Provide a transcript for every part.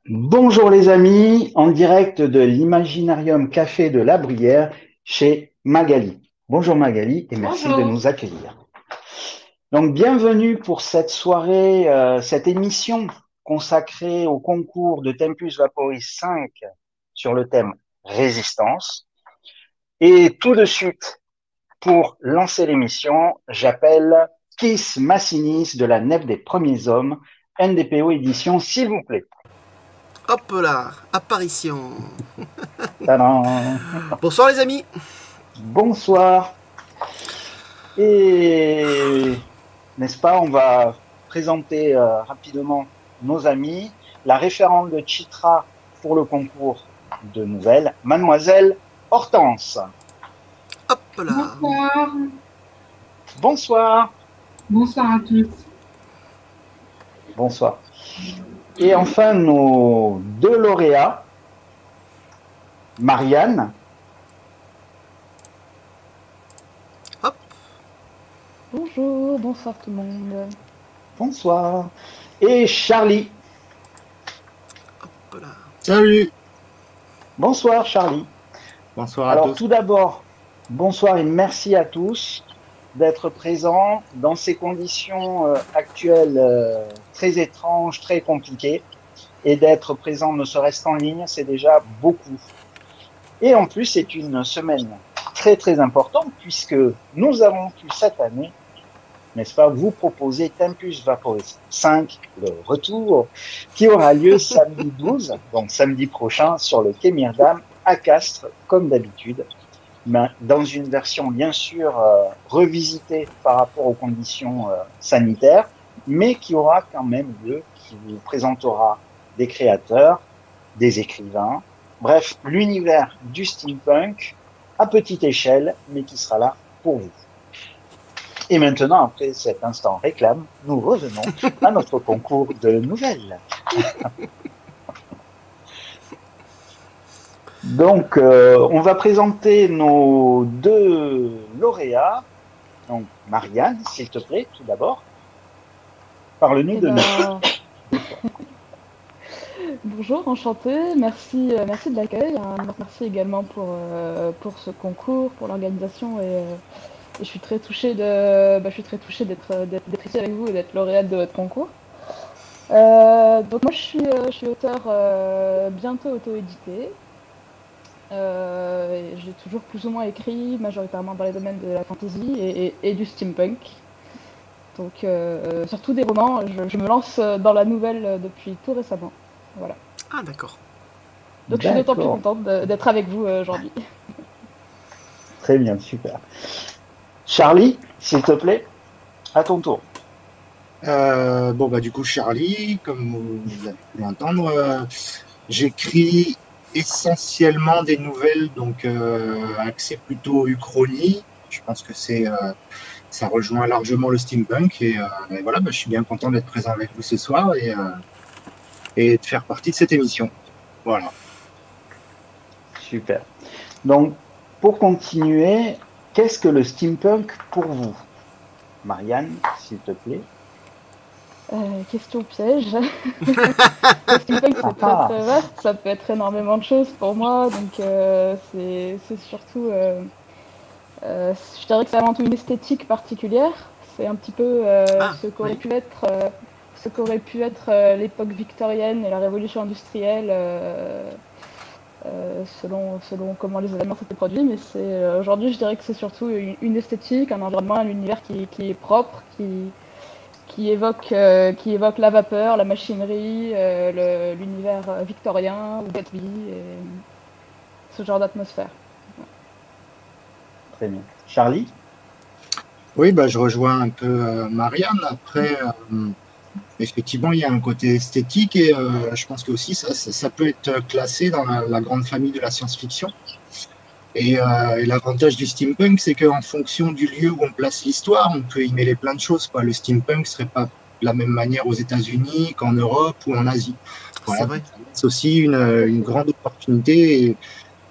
Bonjour les amis, en direct de l'Imaginarium Café de la Bruyère chez Magali. Bonjour Magali et merci de nous accueillir. Donc bienvenue pour cette soirée, cette émission consacrée au concours de Tempus Vaporis 5 sur le thème Résistance. Et tout de suite, pour lancer l'émission, j'appelle Kiss Massinis de la Nef des Premiers Hommes, NDPO édition, s'il vous plaît. Hop là, apparition. Tadam. Bonsoir les amis. Bonsoir. Et n'est-ce pas, on va présenter rapidement nos amis. La référente de Chitra pour le concours de nouvelles, Mademoiselle Hortense. Hop là. Bonsoir. Bonsoir. Bonsoir à tous. Bonsoir. Et enfin, nos deux lauréats, Marianne. Hop. Bonjour, bonsoir tout le monde. Bonsoir. Et Charlie. Hop là. Salut. Bonsoir Charlie. Bonsoir Alors à tous. tout d'abord, bonsoir et merci à tous d'être présents dans ces conditions actuelles très étranges, très compliquées, et d'être présents ne serait-ce qu'en ligne, c'est déjà beaucoup. Et en plus, c'est une semaine très très importante puisque nous avons pu cette année, n'est-ce pas, vous proposer Tempus Vaporis 5, le retour, qui aura lieu samedi 12, donc samedi prochain, sur le quai Myrdam à Castres, comme d'habitude, mais dans une version bien sûr revisitée par rapport aux conditions sanitaires, mais qui aura quand même lieu, qui vous présentera des créateurs, des écrivains, bref, l'univers du steampunk à petite échelle, mais qui sera là pour vous. Et maintenant, après cet instant réclame, nous revenons à notre concours de nouvelles. Donc, on va présenter nos deux lauréats. Donc, Marianne, s'il te plaît, tout d'abord. Parle-nous de nous. Bonjour, enchantée. Merci de l'accueil. Merci également pour ce concours, pour l'organisation. Et je suis très touchée d'être ici avec vous et d'être lauréate de votre concours. Donc moi, je suis auteur bientôt auto-édité. J'ai toujours plus ou moins écrit, majoritairement dans les domaines de la fantasy et du steampunk. Donc surtout des romans, je me lance dans la nouvelle depuis tout récemment. Voilà. Ah d'accord. Donc je suis d'autant plus contente d'être avec vous aujourd'hui. Très bien, super. Charlie, s'il te plaît, à ton tour. Du coup, Charlie, comme vous avez pu l'entendre, j'écris essentiellement des nouvelles, donc axées plutôt uchronie. Je pense que ça rejoint largement le steampunk. Et voilà, je suis bien content d'être présent avec vous ce soir et de faire partie de cette émission. Voilà. Super. Donc, pour continuer, qu'est-ce que le steampunk pour vous? Marianne, s'il te plaît. Question piège. Le steampunk, c'est très vaste, ça peut être énormément de choses pour moi, donc c'est surtout, je dirais que c'est avant tout une esthétique particulière. C'est un petit peu ce qu'aurait pu être l'époque victorienne et la révolution industrielle, selon comment les événements s'étaient produits. Mais aujourd'hui, je dirais que c'est surtout une esthétique, un environnement, un univers qui est propre, qui évoque la vapeur, la machinerie, l'univers victorien ou Gatsby, et ce genre d'atmosphère. Très bien. Charlie? Oui, je rejoins un peu Marianne. Après, effectivement, il y a un côté esthétique et je pense que aussi ça peut être classé dans la grande famille de la science-fiction. Et l'avantage du steampunk, c'est qu'en fonction du lieu où on place l'histoire, on peut y mêler plein de choses. Le steampunk ne serait pas de la même manière aux États-Unis qu'en Europe ou en Asie. Voilà, C'est vrai. c'est aussi une grande opportunité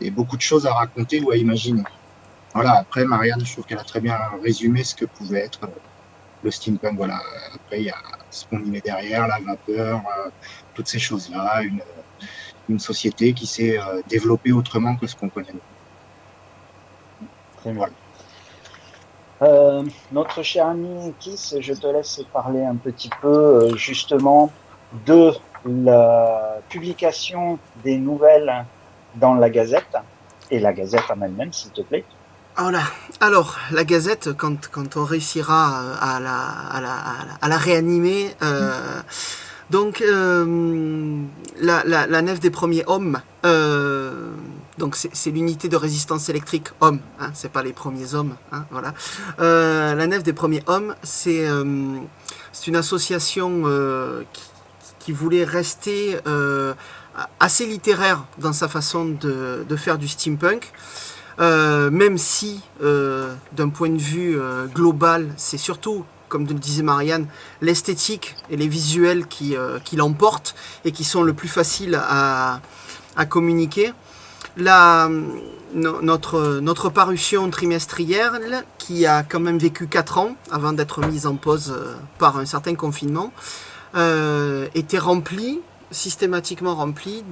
et beaucoup de choses à raconter ou à imaginer. Voilà, après, Marianne, je trouve qu'elle a très bien résumé ce que pouvait être le steampunk. Voilà. Après, il y a ce qu'on y met derrière, la vapeur, toutes ces choses-là, une société qui s'est développée autrement que ce qu'on connaît. Très bien. Notre cher ami Kiss, je te laisse parler un petit peu justement de la publication des nouvelles dans la Gazette et la Gazette en elle-même, s'il te plaît. Voilà. Alors, la Gazette, quand on réussira à la réanimer, donc la nef des premiers hommes, donc c'est l'unité de résistance électrique hommes, hein, c'est pas les premiers hommes, hein, voilà. La nef des premiers hommes, c'est une association qui voulait rester assez littéraire dans sa façon de faire du steampunk. Même si, d'un point de vue global, c'est surtout, comme le disait Marianne, l'esthétique et les visuels qui l'emportent et qui sont le plus faciles à communiquer. Notre parution trimestrielle, qui a quand même vécu 4 ans avant d'être mise en pause par un certain confinement, était systématiquement remplie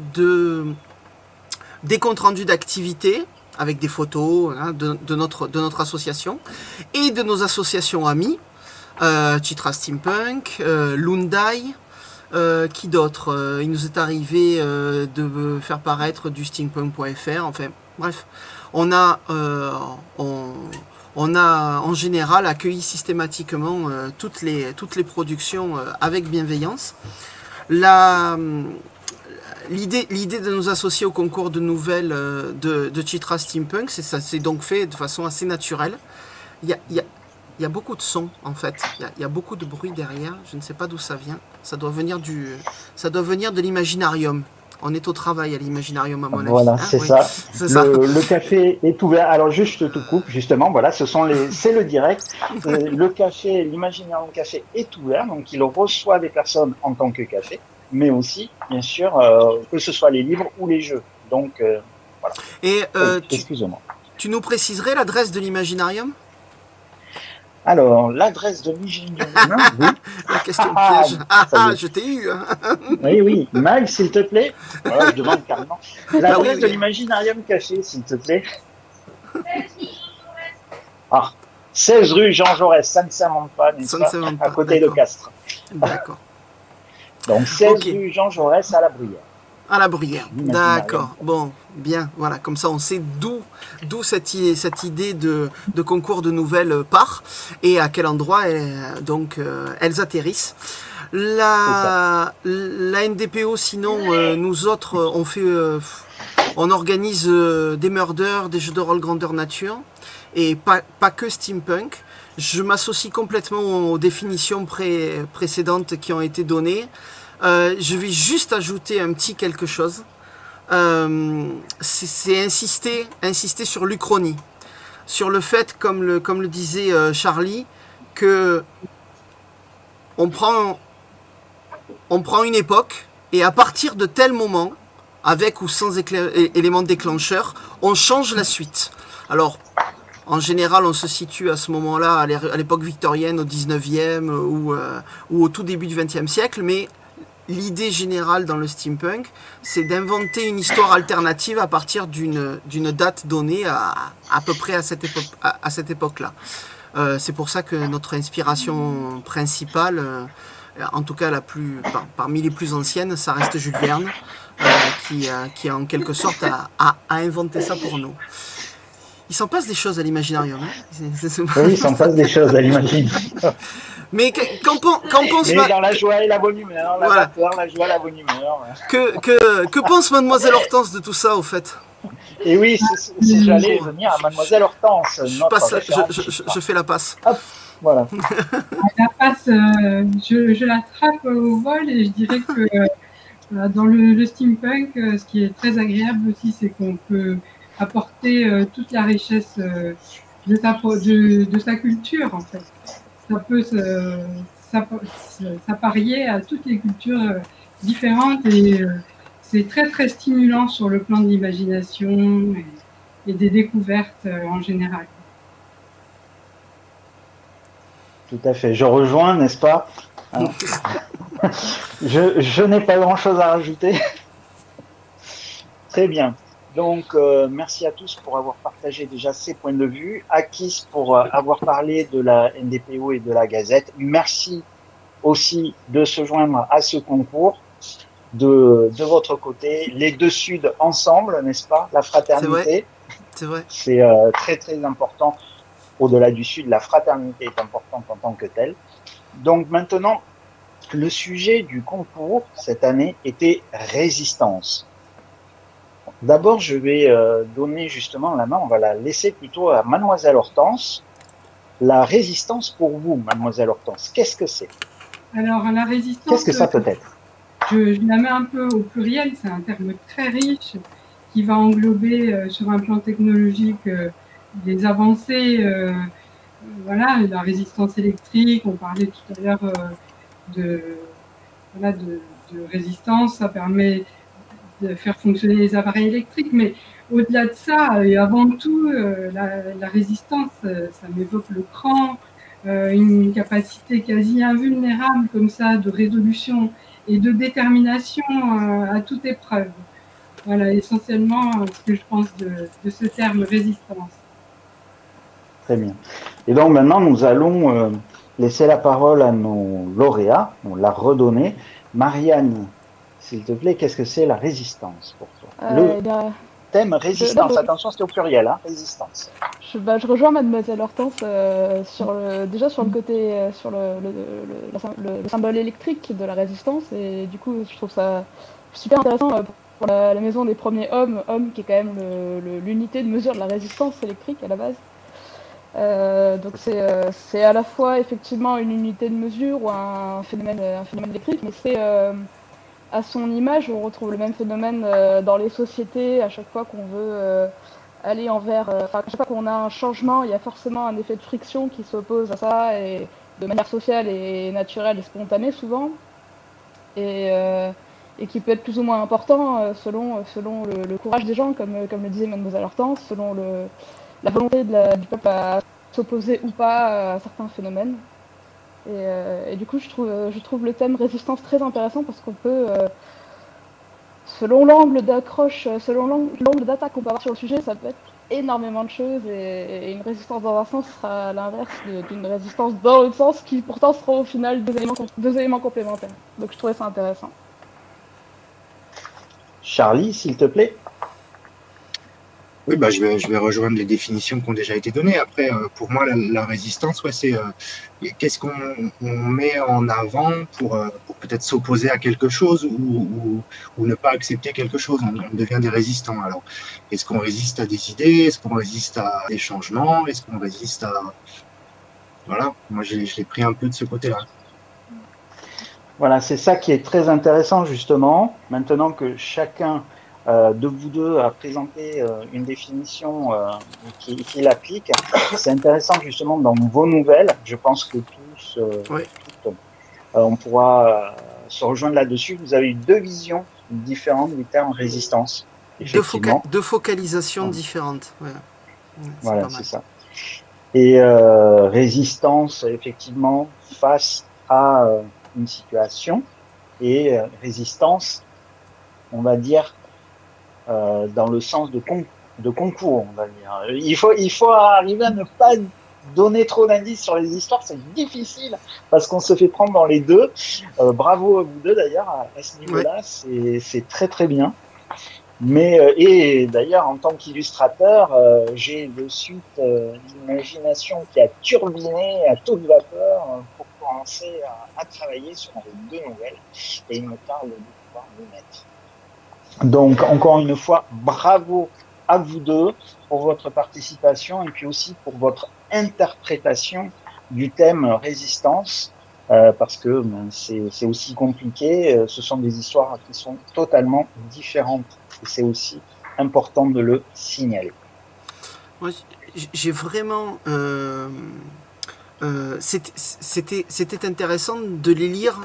des comptes rendus d'activités, avec des photos hein, de notre association et de nos associations amies, Chitra Steampunk, Lundai, qui d'autre, il nous est arrivé de faire paraître du steampunk.fr, enfin bref, on a en général accueilli systématiquement toutes les productions avec bienveillance. L'idée de nous associer au concours de nouvelles de Chitra Steampunk, ça s'est donc fait de façon assez naturelle. Il y a beaucoup de sons en fait, il y a beaucoup de bruit derrière, je ne sais pas d'où ça vient. Ça doit venir de l'imaginarium. On est au travail à l'imaginarium à mon avis. Voilà, hein, c'est oui. ça. ça. Le café est ouvert. Alors juste, je te coupe, justement, voilà, c'est le direct. Le café, l'imaginarium café est ouvert, donc il reçoit des personnes en tant que café, mais aussi, bien sûr, que ce soit les livres ou les jeux. Donc, voilà. Et excusez-moi. Tu nous préciserais l'adresse de l'imaginarium? Alors, l'adresse de l'imaginarium, oui. La question piège. Je t'ai eu. Oui. Mag, s'il te plaît. Voilà, je demande carrément. L'adresse de l'imaginarium café, s'il te plaît. 16 rue Jean Jaurès, ça ne s'invente pas, n'est-ce pas, à côté de Castres. D'accord. Donc 16 rue Jean Jaurès à la Bruyère. À la Bruyère, d'accord. Bon, bien, voilà, comme ça on sait d'où cette idée de concours de nouvelles part et à quel endroit elles atterrissent. La NDPO, sinon, nous autres, on organise des murders, des jeux de rôle grandeur nature et pas que steampunk. Je m'associe complètement aux définitions précédentes qui ont été données. Je vais juste ajouter un petit quelque chose. C'est insister sur l'Uchronie, sur le fait, comme le disait Charlie, que on prend une époque et à partir de tel moment, avec ou sans élément déclencheur, on change la suite. Alors, en général, on se situe à ce moment-là, à l'époque victorienne, au 19e ou au tout début du 20e siècle, mais l'idée générale dans le steampunk, c'est d'inventer une histoire alternative à partir d'une date donnée à peu près à cette époque-là. C'est pour ça que notre inspiration principale, en tout cas parmi les plus anciennes, ça reste Jules Verne, qui en quelque sorte a inventé ça pour nous. Il s'en passe des choses à l'imaginarium. Hein. Oui, il s'en passe des choses à l'imaginarium. Mais qu'en pense... Mais dans la joie et la bonne humeur, la vapeur, la joie et la bonne humeur. Que pense Mademoiselle Hortense de tout ça, au fait? Et oui, si j'allais venir à Mademoiselle Hortense. Je fais la passe. Hop, voilà. La passe, je l'attrape au vol et je dirais que dans le steampunk, ce qui est très agréable aussi, c'est qu'on peut apporter toute la richesse de sa culture, en fait. s'apparier à toutes les cultures différentes et c'est très très stimulant sur le plan de l'imagination et des découvertes en général. Tout à fait. Je rejoins, n'est-ce pas? Hein. Je n'ai pas grand-chose à rajouter. Très bien. Donc, merci à tous pour avoir partagé déjà ces points de vue. Akis pour avoir parlé de la NDPO et de la Gazette. Merci aussi de se joindre à ce concours de votre côté. Les deux Suds ensemble, n'est-ce pas? La fraternité. C'est vrai. C'est très, très important. Au-delà du Sud, la fraternité est importante en tant que telle. Donc maintenant, le sujet du concours cette année était résistance. D'abord, je vais donner justement la main, on va la laisser plutôt à Mademoiselle Hortense. La résistance pour vous, Mademoiselle Hortense, qu'est-ce que c'est? Alors, la résistance... Qu'est-ce que ça peut être? Je la mets un peu au pluriel, c'est un terme très riche qui va englober sur un plan technologique des avancées, voilà, la résistance électrique, on parlait tout à l'heure de résistance, ça permet de faire fonctionner les appareils électriques, mais au-delà de ça, et avant tout, la résistance, ça m'évoque le cran, une capacité quasi invulnérable comme ça de résolution et de détermination à toute épreuve. Voilà, essentiellement ce que je pense de ce terme résistance. Très bien. Et donc maintenant, nous allons laisser la parole à nos lauréats, on l'a redonné. Marianne, s'il te plaît, qu'est-ce que c'est la résistance pour toi? Le thème résistance, attention, c'est au pluriel, hein, résistance. Je rejoins Mademoiselle Hortense déjà sur le côté, sur le symbole électrique de la résistance, et du coup, je trouve ça super intéressant pour la maison des premiers hommes qui est quand même l'unité de mesure de la résistance électrique à la base. Donc c'est à la fois effectivement une unité de mesure ou un phénomène électrique, mais c'est à son image, on retrouve le même phénomène dans les sociétés. À chaque fois qu'on veut aller envers, à chaque fois qu'on a un changement, il y a forcément un effet de friction qui s'oppose à ça, et de manière sociale et naturelle et spontanée souvent, et qui peut être plus ou moins important selon le courage des gens, comme le disait Mademoiselle Hortense, selon la volonté du peuple à s'opposer ou pas à certains phénomènes. Et du coup, je trouve le thème résistance très intéressant parce qu'on peut, selon l'angle d'accroche, selon l'angle d'attaque qu'on peut avoir sur le sujet, ça peut être énormément de choses, et une résistance dans un sens sera à l'inverse d'une résistance dans l'autre sens, qui pourtant seront au final deux éléments complémentaires. Donc je trouvais ça intéressant. Charlie, s'il te plaît. Oui, bah, je vais rejoindre les définitions qui ont déjà été données. Après, pour moi, la résistance, ouais, c'est qu'est-ce qu'on met en avant pour peut-être s'opposer à quelque chose ou ne pas accepter quelque chose. On devient des résistants. Alors, est-ce qu'on résiste à des idées? Est-ce qu'on résiste à des changements? Est-ce qu'on résiste à... Voilà, moi, je l'ai pris un peu de ce côté-là. Voilà, c'est ça qui est très intéressant, justement. Maintenant que chacun de vous deux a présenté une définition qui l'applique, c'est intéressant, justement, dans vos nouvelles. Je pense que tous, on pourra se rejoindre là-dessus. Vous avez eu deux visions différentes du terme résistance. Deux focalisations différentes. Ouais. Voilà, c'est ça. Et résistance, effectivement, face à une situation, et résistance, on va dire, dans le sens de concours, on va dire. Il faut arriver à ne pas donner trop d'indices sur les histoires, c'est difficile, parce qu'on se fait prendre dans les deux. Bravo à vous deux, d'ailleurs, à ce niveau-là, c'est très très bien. Mais, et d'ailleurs, en tant qu'illustrateur, j'ai de suite l'imagination qui a turbiné à toute vapeur pour commencer à travailler sur les deux nouvelles, et il me tarde de pouvoir m'y mettre. Donc, encore une fois, bravo à vous deux pour votre participation et puis aussi pour votre interprétation du thème résistance, parce que c'est aussi compliqué, ce sont des histoires qui sont totalement différentes et c'est aussi important de le signaler. Moi, j'ai vraiment c'était intéressant de les lire.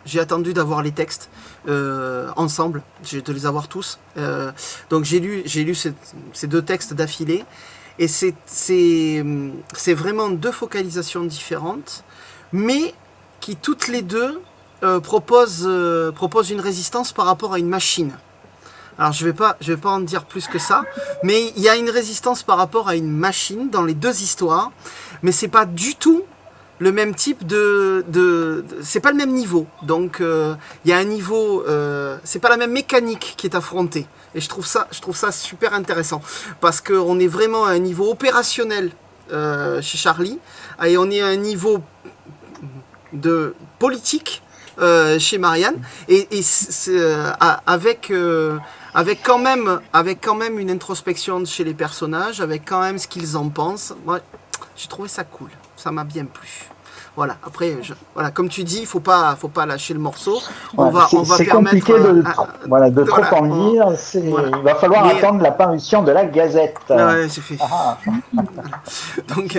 J'ai attendu d'avoir les textes ensemble, de les avoir tous. Donc j'ai lu ces deux textes d'affilée, et c'est vraiment deux focalisations différentes, mais qui toutes les deux proposent une résistance par rapport à une machine. Alors je vais pas en dire plus que ça, mais il y a une résistance par rapport à une machine dans les deux histoires, mais c'est pas du tout le même type c'est pas le même niveau. Donc il y a un niveau, c'est pas la même mécanique qui est affrontée. Et je trouve ça super intéressant, parce qu'on est vraiment à un niveau opérationnel chez Charlie, et on est à un niveau de politique chez Marianne, et avec quand même une introspection chez les personnages, avec quand même ce qu'ils en pensent. Moi, j'ai trouvé ça cool, ça m'a bien plu. Voilà. Après, voilà, comme tu dis, il faut pas lâcher le morceau. On va c'est permettre compliqué de trop en dire. Voilà. Il va falloir attendre la parution de la Gazette. Ouais, c'est fait. Donc,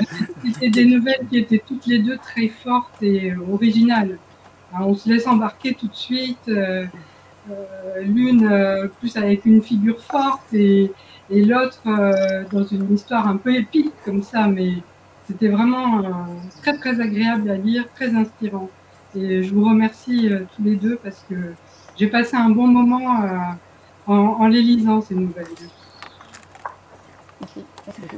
c'était des nouvelles qui étaient toutes les deux très fortes et originales. Alors, on se laisse embarquer tout de suite. L'une plus avec une figure forte et l'autre dans une histoire un peu épique comme ça, mais c'était vraiment très très agréable à lire, très inspirant. Et je vous remercie tous les deux, parce que j'ai passé un bon moment en les lisant, ces nouvelles.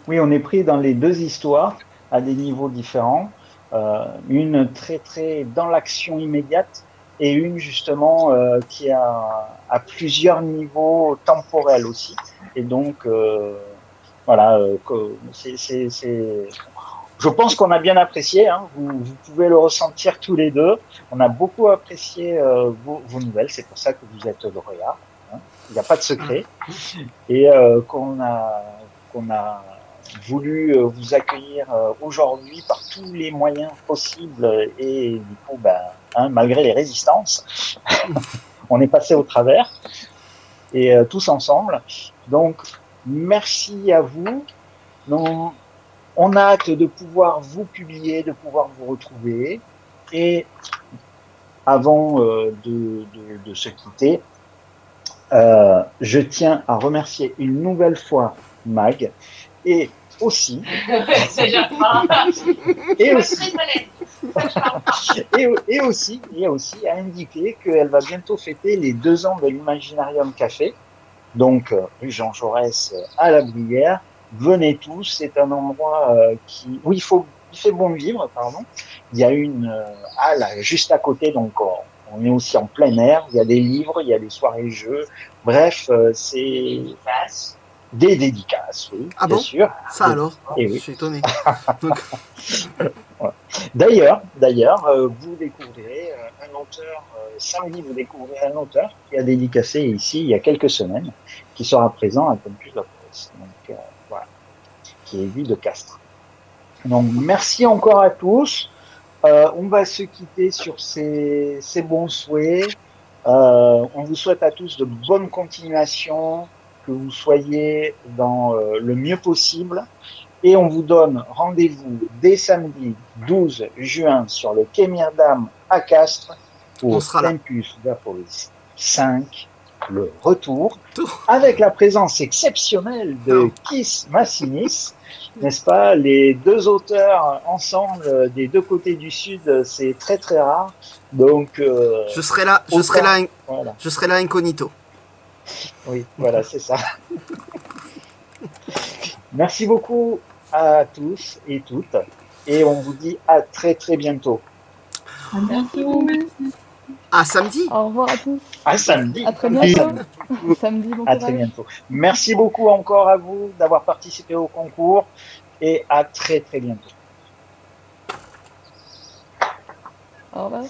Oui, on est pris dans les deux histoires à des niveaux différents. Une très très dans l'action immédiate, et une justement qui a à plusieurs niveaux temporels aussi. Et donc voilà, je pense qu'on a bien apprécié, hein. Vous pouvez le ressentir tous les deux. On a beaucoup apprécié vos nouvelles, c'est pour ça que vous êtes lauréat, hein. Il n'y a pas de secret. Et qu'on a voulu vous accueillir aujourd'hui par tous les moyens possibles, et du coup, malgré les résistances, on est passé au travers, et tous ensemble. Donc, merci à vous. Donc, on a hâte de pouvoir vous publier, de pouvoir vous retrouver. Et avant de se quitter, je tiens à remercier une nouvelle fois Mag, et aussi à indiquer qu'elle va bientôt fêter les 2 ans de l'Imaginarium Café, donc rue Jean Jaurès à La Bruyère. Venez tous, c'est un endroit où il fait bon vivre, pardon. Il y a une halle juste à côté, donc on est aussi en plein air. Il y a des livres, il y a des soirées jeux. Bref, c'est des dédicaces, oui, ah bien bon sûr. Ça alors, et oui. Je suis étonné. D'ailleurs, vous découvrirez un auteur, samedi, vous découvrirez un auteur qui a dédicacé ici il y a quelques semaines, qui sera présent à Campus La Presse. Donc, voilà, qui est Guy de Castres. Donc, merci encore à tous. On va se quitter sur ces bons souhaits. On vous souhaite à tous de bonnes continuations, que vous soyez dans le mieux possible. Et on vous donne rendez-vous dès samedi 12 juin sur le quai Myrdam à Castres pour Campus La Presse 5, le retour, avec la présence exceptionnelle de Kiss Massinis, n'est-ce pas? Les deux auteurs ensemble des deux côtés du sud, c'est très très rare. Donc je serai là incognito. Oui, voilà, c'est ça. Merci beaucoup à tous et toutes, et on vous dit à très très bientôt. Merci. À samedi. Au revoir à tous. À samedi. À très bientôt. Samedi, bon courage. À très bientôt. Merci beaucoup encore à vous d'avoir participé au concours, et à très très bientôt. Au revoir.